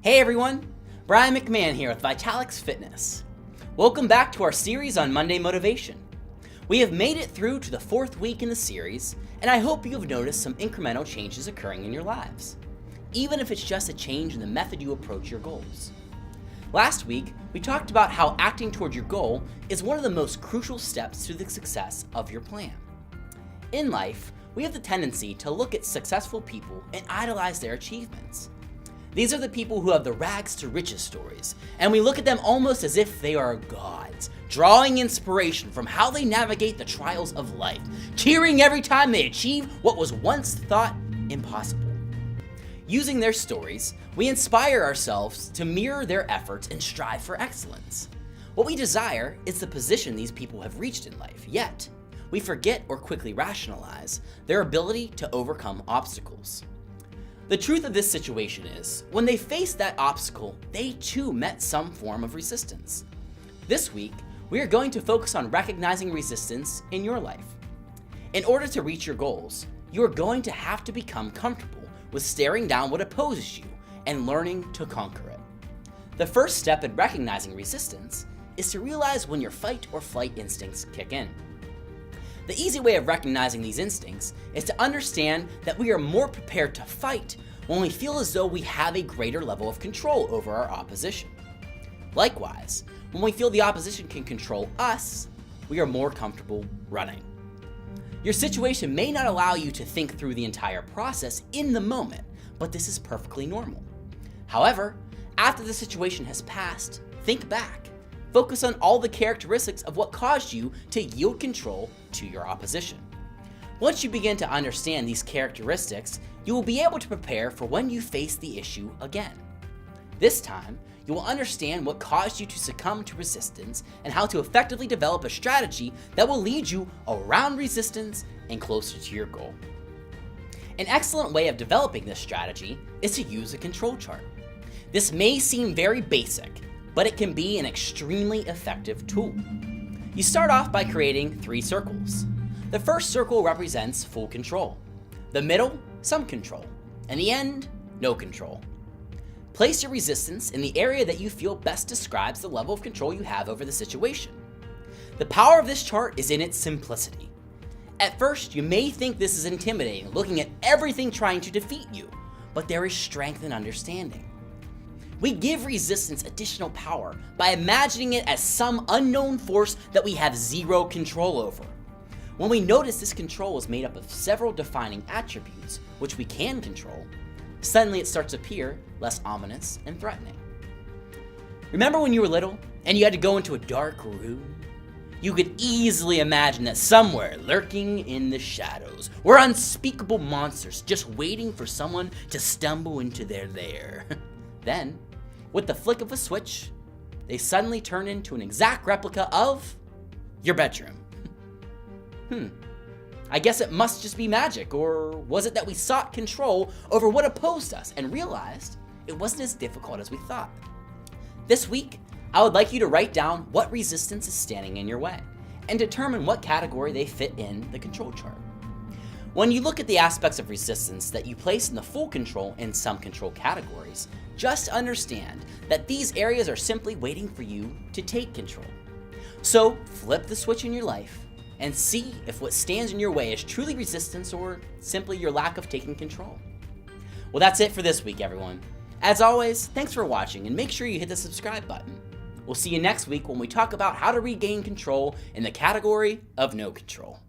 Hey everyone, Brian McMahon here with Vitalix Fitness. Welcome back to our series on Monday Motivation. We have made it through to the 4th week in the series, and I hope you have noticed some incremental changes occurring in your lives, even if it's just a change in the method you approach your goals. Last week, we talked about how acting toward your goal is one of the most crucial steps to the success of your plan. In life, we have the tendency to look at successful people and idolize their achievements. These are the people who have the rags to riches stories, and we look at them almost as if they are gods, drawing inspiration from how they navigate the trials of life, cheering every time they achieve what was once thought impossible. Using their stories, we inspire ourselves to mirror their efforts and strive for excellence. What we desire is the position these people have reached in life, yet we forget or quickly rationalize their ability to overcome obstacles. The truth of this situation is, when they faced that obstacle, they too met some form of resistance. This week, we are going to focus on recognizing resistance in your life. In order to reach your goals, you are going to have to become comfortable with staring down what opposes you and learning to conquer it. The first step in recognizing resistance is to realize when your fight or flight instincts kick in. The easy way of recognizing these instincts is to understand that we are more prepared to fight when we feel as though we have a greater level of control over our opposition. Likewise, when we feel the opposition can control us, we are more comfortable running. Your situation may not allow you to think through the entire process in the moment, but this is perfectly normal. However, after the situation has passed, think back. Focus on all the characteristics of what caused you to yield control to your opposition. Once you begin to understand these characteristics, you will be able to prepare for when you face the issue again. This time, you will understand what caused you to succumb to resistance and how to effectively develop a strategy that will lead you around resistance and closer to your goal. An excellent way of developing this strategy is to use a control chart. This may seem very basic, but it can be an extremely effective tool. You start off by creating 3 circles. The first circle represents full control, the middle, some control, and the end, no control. Place your resistance in the area that you feel best describes the level of control you have over the situation. The power of this chart is in its simplicity. At first, you may think this is intimidating, looking at everything trying to defeat you, but there is strength in understanding. We give resistance additional power by imagining it as some unknown force that we have zero control over. When we notice this control is made up of several defining attributes, which we can control, suddenly it starts to appear less ominous and threatening. Remember when you were little and you had to go into a dark room? You could easily imagine that somewhere lurking in the shadows were unspeakable monsters just waiting for someone to stumble into their lair. Then, with the flick of a switch, they suddenly turn into an exact replica of your bedroom. I guess it must just be magic, or was it that we sought control over what opposed us and realized it wasn't as difficult as we thought? This week, I would like you to write down what resistance is standing in your way and determine what category they fit in the control chart. When you look at the aspects of resistance that you place in the full control and some control categories, just understand that these areas are simply waiting for you to take control. So flip the switch in your life and see if what stands in your way is truly resistance or simply your lack of taking control. Well, that's it for this week, everyone. As always, thanks for watching, and make sure you hit the subscribe button. We'll see you next week when we talk about how to regain control in the category of no control.